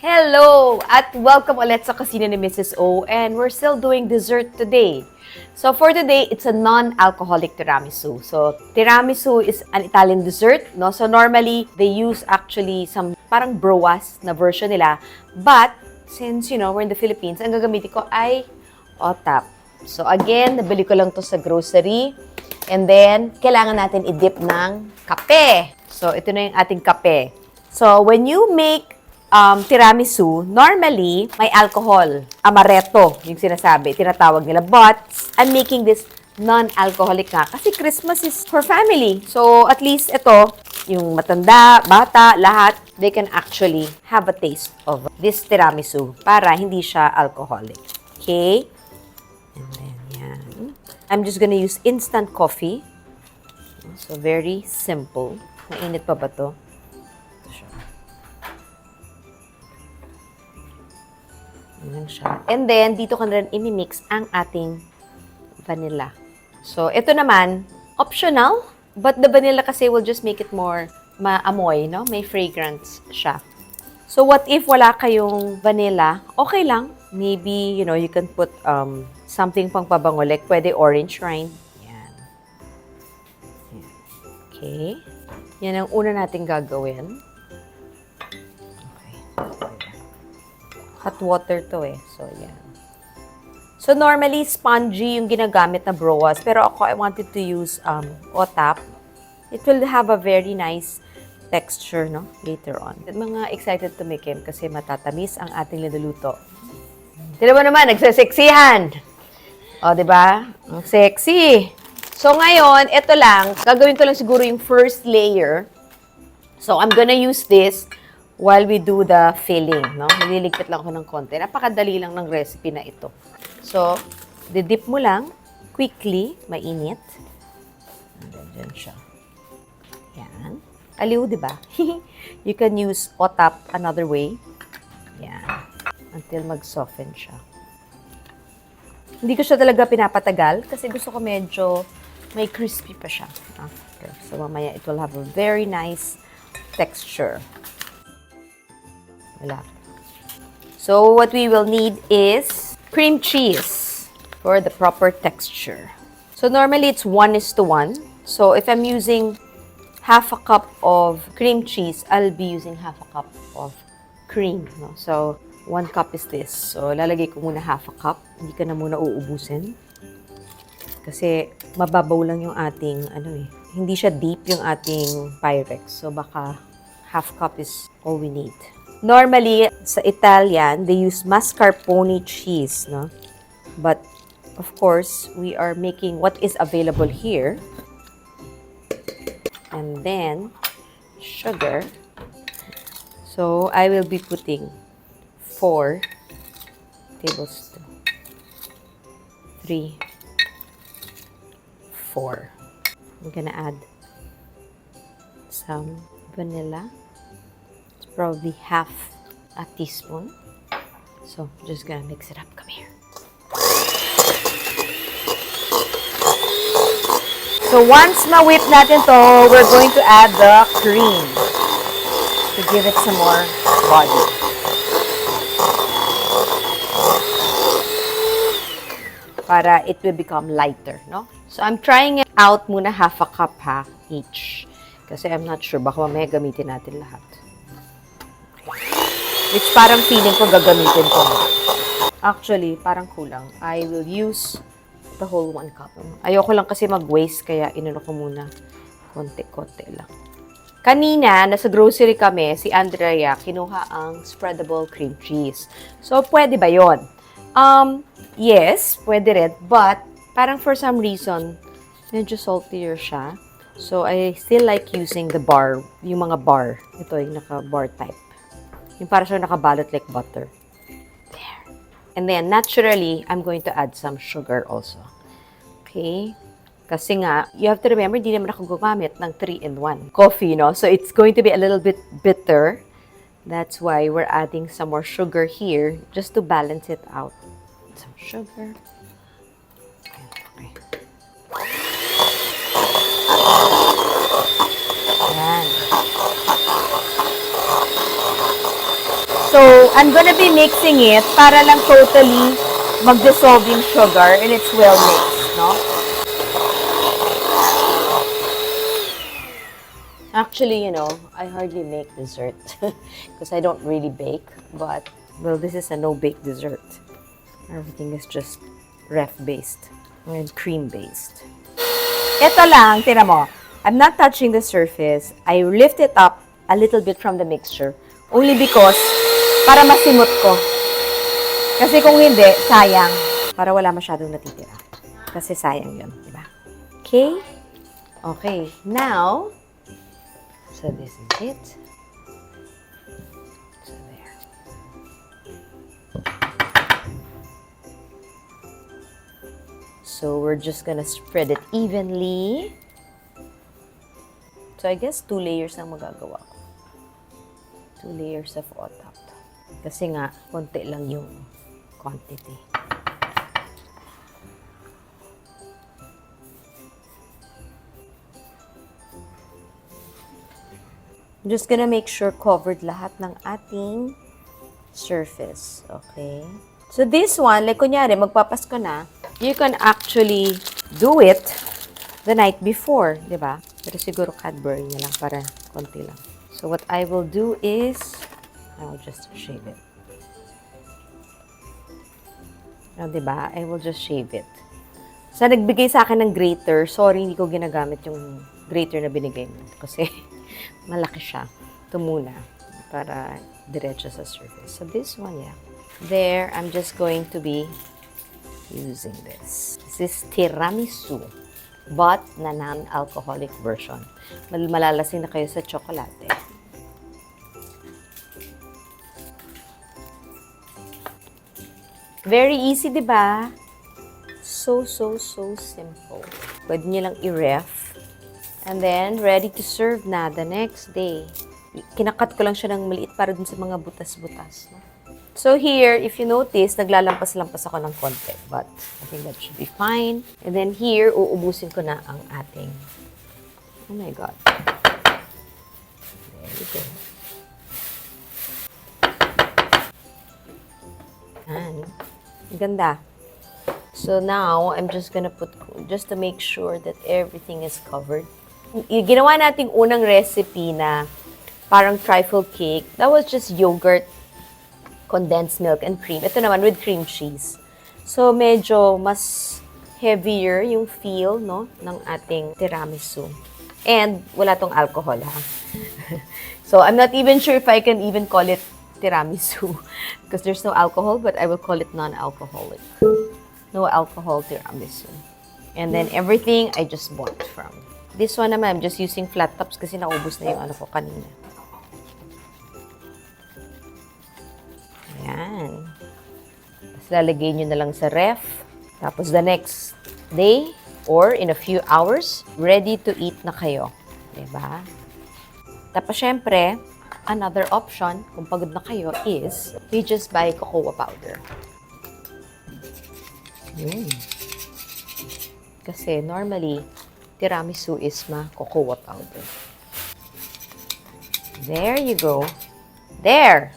Hello! At welcome ulit sa Kusina ni Mrs. O, and we're still doing dessert today. So for today, it's a non-alcoholic tiramisu. So tiramisu is an Italian dessert, no? So normally, they use actually some parang broas na version nila. But since, we're in the Philippines, ang gagamitin ko ay OTAP. So again, nabili ko lang to sa grocery. And then, kailangan natin i-dip ng kape. So ito na yung ating kape. So when you make tiramisu, normally, may alcohol. Amaretto, yung sinasabi, tinatawag nila. But, I'm making this non-alcoholic nga. Kasi Christmas is for family. So, at least ito, yung matanda, bata, lahat, they can actually have a taste of this tiramisu para hindi siya alcoholic. Okay? And then, yan. I'm just gonna use instant coffee. So, very simple. Mainit pa ba to? Ayan siya. And then, dito ko na rin imimix ang ating vanilla. So, ito naman, optional. But the vanilla kasi will just make it more maamoy, no? May fragrance siya. So, what if wala kayong vanilla? Okay lang. Maybe, you can put something pang pabango. Like, pwede orange rind. Yan. Okay. Yan ang una natin gagawin. Hot water to So, yan. So, normally, spongy yung ginagamit na broas. Pero ako, I wanted to use OTAP. It will have a very nice texture, no? Later on. Mga excited tumikim kasi matatamis ang ating niluluto. Tignan mo naman, nagsaseksihan! O, diba? Ang sexy! So, ngayon, ito lang. Gagawin ko lang siguro yung first layer. So, I'm gonna use this while we do the filling, no? Nililigpit lang ako ng konti. Napakadali lang ng recipe na ito. So, didip mo lang, quickly, mainit. Diyan siya. Yan. Aliw, di ba? You can use OTAP another way. Yan. Until mag-soften siya. Hindi ko siya talaga pinapatagal kasi gusto ko medyo may crispy pa siya after. So, mamaya it will have a very nice texture. So, what we will need is cream cheese for the proper texture. So, normally it's 1:1. So, if I'm using half a cup of cream cheese, I'll be using half a cup of cream. No? So, 1 cup is this. So, lalagay ko muna half a cup. Hindi ka na muna uubusin. Kasi, mababaw lang yung ating, hindi siya deep yung ating Pyrex. So, baka half cup is all we need. Normally, sa Italian, they use mascarpone cheese, no? But, of course, we are making what is available here. And then, sugar. So, I will be putting 4 tablespoons. 3, 4. I'm gonna add some vanilla. Probably half a teaspoon. So, just gonna mix it up. Come here. So, once ma-whip natin to, we're going to add the cream to give it some more body. Para it will become lighter, no? So, I'm trying it out muna half a cup each. Kasi I'm not sure, baka mamaya gamitin natin lahat. Which parang feeling ko gagamitin ko. Actually, parang kulang. I will use the whole 1 cup. Ayoko lang kasi mag-waste, kaya inano ko muna. Konti-konti lang. Kanina, nasa grocery kami, si Andrea, kinuha ang spreadable cream cheese. So, pwede ba yun? Yes, pwede rin. But, parang for some reason, medyo saltier siya. So, I still like using the bar, yung mga bar. Ito, yung naka-bar type. Yung para siyang nakabalot like butter. There. And then, naturally, I'm going to add some sugar also. Okay? Kasi nga, you have to remember, hindi naman ako gumamit ng 3-in-1 coffee, no? So, it's going to be a little bit bitter. That's why we're adding some more sugar here just to balance it out. Some sugar. Okay. Yan. So, I'm gonna be mixing it para lang totally mag-dissolve yung sugar and it's well mixed, no? Actually, you know, I hardly make dessert because I don't really bake, but, well, this is a no-bake dessert. Everything is just ref-based and cream-based. Ito lang, tira mo. I'm not touching the surface. I lift it up a little bit from the mixture. Only because, para masimot ko. Kasi kung hindi, sayang. Para wala masyadong natitira. Kasi sayang yun, diba? Okay? Okay, now, so this is it. So there. So we're just gonna spread it evenly. So I guess 2 layers ang magagawa ko. 2 layers of otap. Kasi nga, konti lang yung quantity. I'm just gonna make sure covered lahat ng ating surface. Okay? So this one, like kunyari, magpapasko na, you can actually do it the night before, di ba? Pero siguro Cadbury na lang para konti lang. So what I will do is, I will just shave it. Now, di ba? I will just shave it. Sa nagbigay sa akin ng grater, sorry, hindi ko ginagamit yung grater na binigay mo. Kasi malaki siya. Ito muna. Para diretso sa surface. So this one, yeah. There, I'm just going to be using this. This is tiramisu, but na non-alcoholic version. Malalasing na kayo sa tsokolate. Very easy, di ba? So simple. Pwede nyo lang i-ref. And then, ready to serve na the next day. Kinakat ko lang siya ng maliit para dun sa mga butas-butas. No? So here, if you notice, naglalampas-lampas ako ng konti. But I think that should be fine. And then here, uubusin ko na ang ating... Oh my God. There you go. And, ganda. So now, I'm just gonna put, just to make sure that everything is covered. Ginawa nating unang recipe na parang trifle cake. That was just yogurt, condensed milk, and cream. Ito naman with cream cheese. So, medyo mas heavier yung feel, no, ng ating tiramisu. And wala tong alcohol, ha? So, I'm not even sure if I can even call it tiramisu because there's no alcohol, but I will call it non-alcoholic. No alcohol tiramisu. And then everything I just bought from. This one naman, I'm just using flat tops kasi naubos na yung ano ko kanina. Ayan. Tapos lalagay nyo na lang sa ref. Tapos the next day or in a few hours, ready to eat na kayo. Diba? Tapos syempre, another option, kung pagod na kayo, is you just buy cocoa powder. Kasi normally, tiramisu is cocoa powder. There you go. There!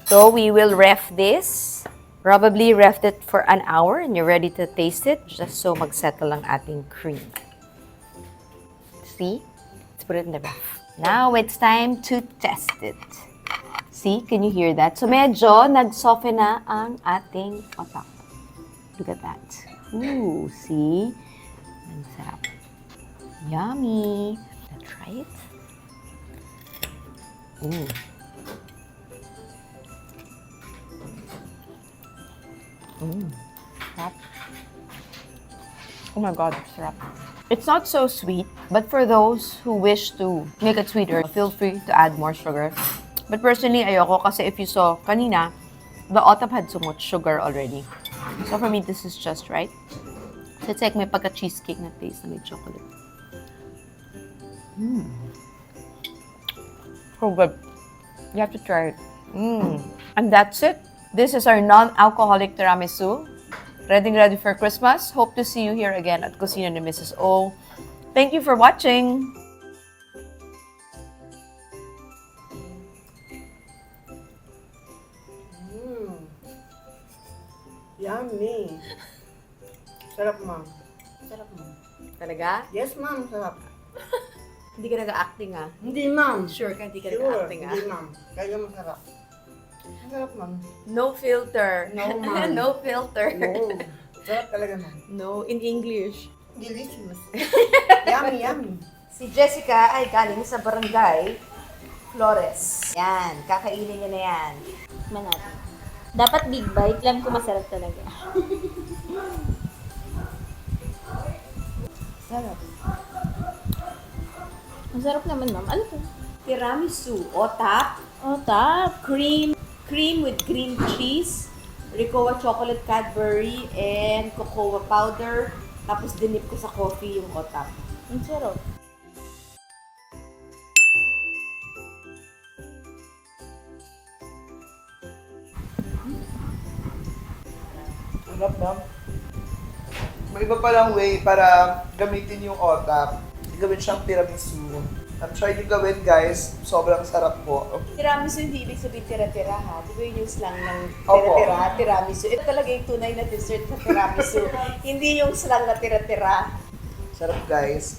So, we will ref this. Probably ref it for an hour and you're ready to taste it just so magsettle ang ating cream. See? Let's put it in the ref. Now, it's time to test it. See? Can you hear that? So, medyo nag-soften na ang ating otak. Look at that. Ooh, see? Ang sarap. Yummy. Let's try it. Ooh. Sarap. Oh my God, sarap. It's not so sweet, but for those who wish to make it sweeter, feel free to add more sugar. But personally, ayoko kasi if you saw kanina, the otap had so much sugar already. So for me, this is just right. So it's like may pagka-cheesecake na taste na may chocolate. So good. You have to try it. And that's it. This is our non-alcoholic tiramisu. Ready for Christmas. Hope to see you here again at Kusina ni Mrs. O. Thank you for watching. Yummy. Sarap, ma'am. Sarap mo. Talaga? Yes, ma'am. Sarap. Hindi ka nag-acting ah. Hindi, ma'am. Sure ka, hindi ka Sure. nag-acting ah. Hindi, ma'am. Kaya masarap. Masarap, ma'am. No filter. No, ma'am. No filter. No. Sarap talaga, ma'am. No, in English. Delicious. Yummy, yummy. Si Jessica ay galing sa barangay Flores. Yan, kakainin niya na yan. Tikman natin. Dapat big bite. Alam ko masarap talaga. Sarap. Masarap naman, ma'am. Ano to? Tiramisu, otap, Oh, tap. cream with cream cheese, Ricoa chocolate Cadbury, and cocoa powder. Tapos dinip ko sa coffee yung otap. Ang sarap. Sarap, ma'am. May iba palang way para gamitin yung otap. Gawin siyang tiramisu. At try nyo gawin, guys. Sobrang sarap po. Tiramisu hindi ibig sabihin tira-tira ha. Di ba yun yung slang ng Opo. tira-tira, tiramisu? Ito talaga yung tunay na dessert na tiramisu. Hindi yung slang na tira-tira. Sarap, guys.